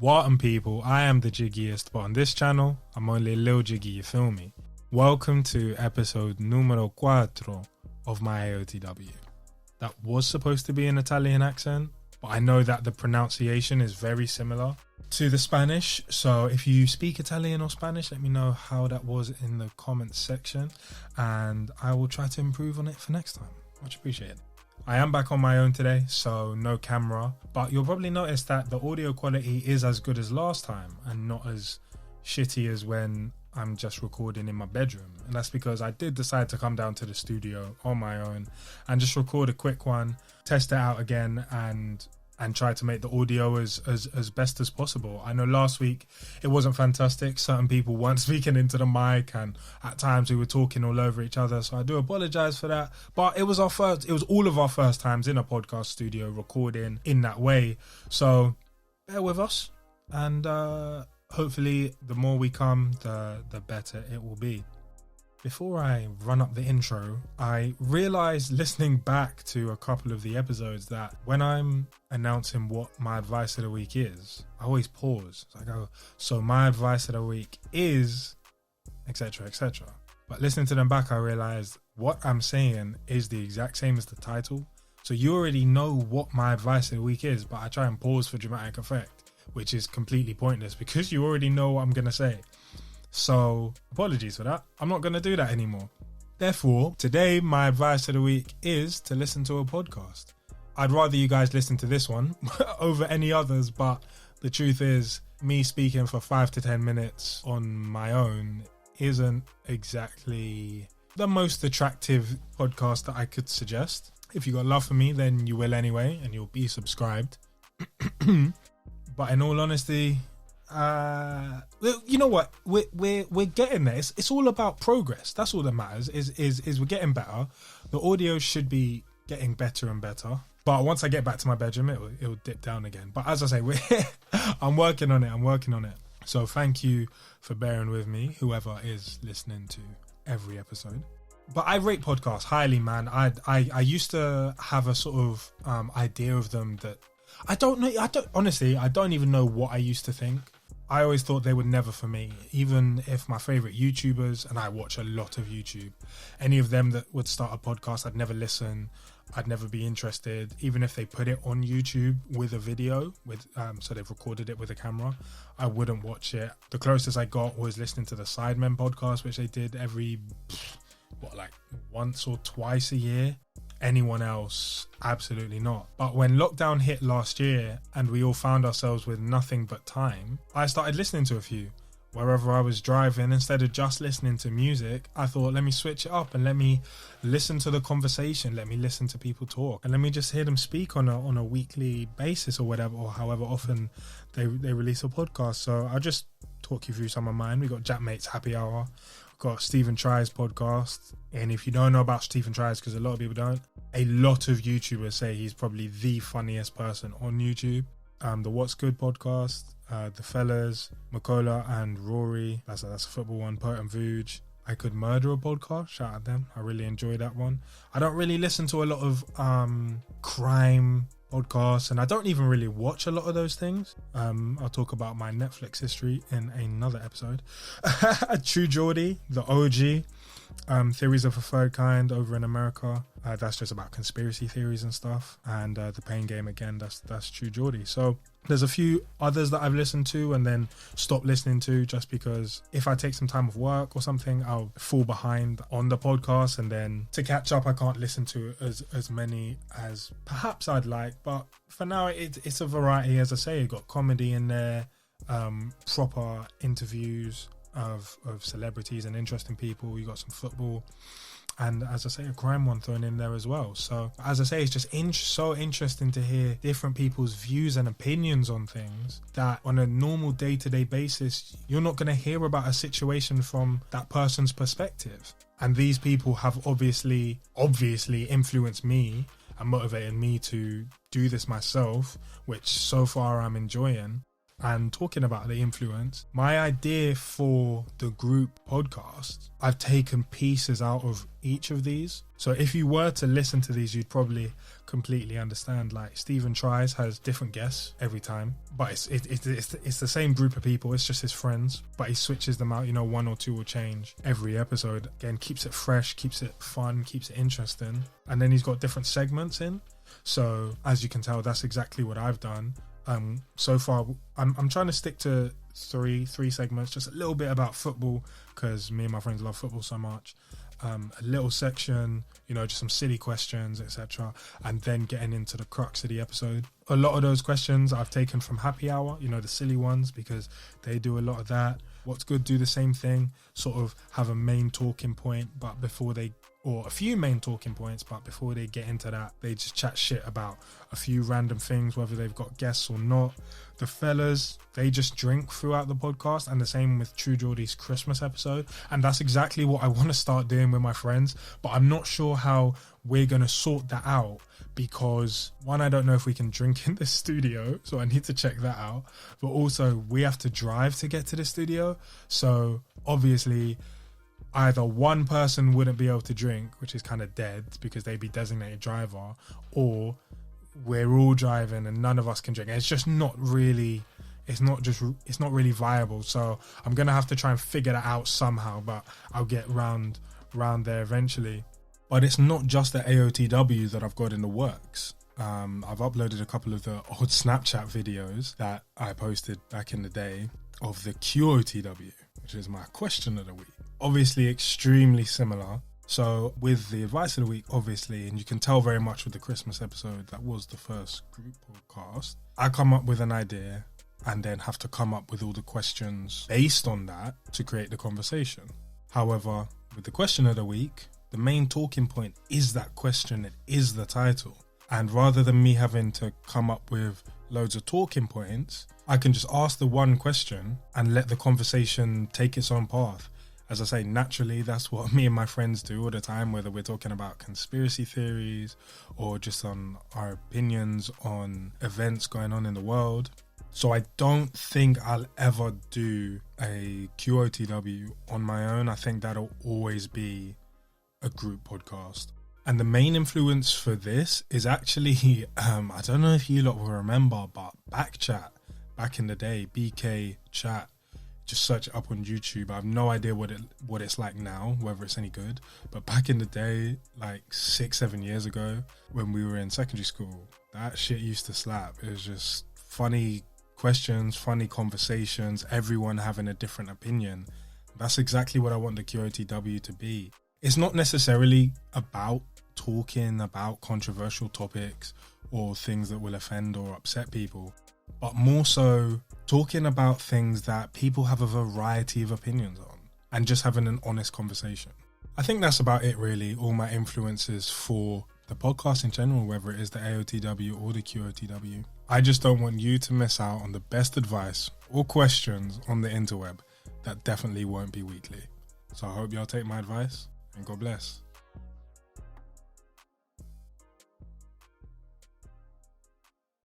Welcome people, I am the Jiggiest, but on this channel, I'm only a little jiggy, you feel me? Welcome to episode numero 4 of my AOTW. That was supposed to be an Italian accent, but I know that the pronunciation is very similar to the Spanish, so if you speak Italian or Spanish, let me know how that was in the comments section, and I will try to improve on it for next time. Much appreciated. I am back on my own today, so no camera, but you'll probably notice that the audio quality is as good as last time and not as shitty as when I'm just recording in my bedroom. And that's because I did decide to come down to the studio on my own and just record a quick one, test it out again, and try to make the audio as best as possible. I know last week it wasn't fantastic. Certain people weren't speaking into the mic, and at times we were talking all over each other. So I do apologize for that. But it was all of our first times in a podcast studio recording in that way. So bear with us, and hopefully the more we come, the better it will be. Before I run up the intro, I realised listening back to a couple of the episodes that when I'm announcing what my advice of the week is, I always pause. I go, so my advice of the week is, etc., etc. But listening to them back, I realised what I'm saying is the exact same as the title. So you already know what my advice of the week is, but I try and pause for dramatic effect, which is completely pointless because you already know what I'm going to say. So apologies for that. I'm not going to do that anymore. Therefore, today my advice of the week is to listen to a podcast. I'd rather you guys listen to this one over any others, but the truth is me speaking for 5 to 10 minutes on my own isn't exactly the most attractive podcast that I could suggest. If you got love for me, then you will anyway, and you'll be subscribed. But in all honesty, you know what, we're getting there. It's all about progress. That's all that matters, is we're getting better. The audio should be getting better and better, but once I get back to my bedroom, it'll dip down again. But as I say, I'm working on it. So thank you for bearing with me, whoever is listening to every episode. But I rate podcasts highly, man. I used to have a sort of idea of them that I don't know. I don't even know what I used to think. I always thought they were never for me, even if my favorite YouTubers, and I watch a lot of YouTube, any of them that would start a podcast, I'd never listen. I'd never be interested, even if they put it on YouTube with a video, so they've recorded it with a camera, I wouldn't watch it. The closest I got was listening to the Sidemen podcast, which they did every, once or twice a year. Anyone else, absolutely not. But when lockdown hit last year and we all found ourselves with nothing but time, I started listening to a few. Wherever I was driving, instead of just listening to music, I thought, let me switch it up and let me listen to the conversation, let me listen to people talk, and let me just hear them speak on a weekly basis or whatever, or however often they release a podcast. So I'll just talk you through some of mine. We got Jack Mate's Happy Hour, got Stephen Try's podcast, and if you don't know about Stephen Try's, because a lot of people don't, a lot of YouTubers say he's probably the funniest person on YouTube. The What's Good podcast, the fellas, Makola and Rory, that's a football one, Pert and Vuj. I Could Murder a podcast, shout out them, I really enjoy that one. I don't really listen to a lot of crime podcasts, and I don't even really watch a lot of those things. I'll talk about my Netflix history in another episode. True Geordie, the OG, Theories of a Third Kind over in America. That's just about conspiracy theories and stuff. And The Pain Game, again, that's True Geordie. So there's a few others that I've listened to and then stopped listening to, just because if I take some time off work or something, I'll fall behind on the podcast, and then to catch up, I can't listen to as many as perhaps I'd like. But for now, it's a variety. As I say, you got comedy in there, proper interviews of celebrities and interesting people. You got some football, and as I say, a crime one thrown in there as well. So as I say, it's just so interesting to hear different people's views and opinions on things that on a normal day-to-day basis you're not going to hear about a situation from that person's perspective. And these people have obviously influenced me and motivated me to do this myself, which so far I'm enjoying. and talking about the influence, my idea for the group podcast, I've taken pieces out of each of these. So if you were to listen to these, you'd probably completely understand. Like Stephen Tries has different guests every time, but it's the same group of people. It's just his friends, but he switches them out. You know, one or two will change every episode. Again, keeps it fresh, keeps it fun, keeps it interesting. And then he's got different segments in. So as you can tell, that's exactly what I've done. So far, I'm trying to stick to three segments, just a little bit about football because me and my friends love football so much. A little section, you know, just some silly questions, etc., and then getting into the crux of the episode. A lot of those questions I've taken from Happy Hour, you know, the silly ones, because they do a lot of that. What's Good do the same thing, sort of have a main talking point, but before they, or a few main talking points, but before they get into that, they just chat shit about a few random things, whether they've got guests or not. The fellas, they just drink throughout the podcast, and the same with True Geordie's Christmas episode. And that's exactly what I want to start doing with my friends, but I'm not sure how we're going to sort that out because, one, I don't know if we can drink in the studio, so I need to check that out. But also, we have to drive to get to the studio. So obviously, either one person wouldn't be able to drink, which is kind of dead because they'd be designated driver, or we're all driving and none of us can drink. It's just not really, it's not really viable. So I'm going to have to try and figure that out somehow, but I'll get round there eventually. But it's not just the AOTW that I've got in the works. I've uploaded a couple of the old Snapchat videos that I posted back in the day of the QOTW, which is my question of the week. Obviously extremely similar. So with the advice of the week, obviously, and you can tell very much with the Christmas episode, that was the first group podcast. I come up with an idea and then have to come up with all the questions based on that to create the conversation. However, with the question of the week, the main talking point is that question, it is the title. And rather than me having to come up with loads of talking points, I can just ask the one question and let the conversation take its own path. As I say, naturally, that's what me and my friends do all the time, whether we're talking about conspiracy theories or just on our opinions on events going on in the world. So I don't think I'll ever do a QOTW on my own. I think that'll always be a group podcast. And the main influence for this is actually, I don't know if you lot will remember, but Backchat, back in the day, BK Chat. Just search it up on YouTube. I have no idea what it's like now, whether it's any good. But back in the day, like 6-7 years ago, when we were in secondary school, that shit used to slap. It was just funny questions, funny conversations, everyone having a different opinion. That's exactly what I want the QOTW to be. It's not necessarily about talking about controversial topics or things that will offend or upset people, but more so talking about things that people have a variety of opinions on and just having an honest conversation. I think that's about it really, all my influences for the podcast in general, whether it is the AOTW or the QOTW. I just don't want you to miss out on the best advice or questions on the interweb that definitely won't be weekly. So I hope y'all take my advice and God bless.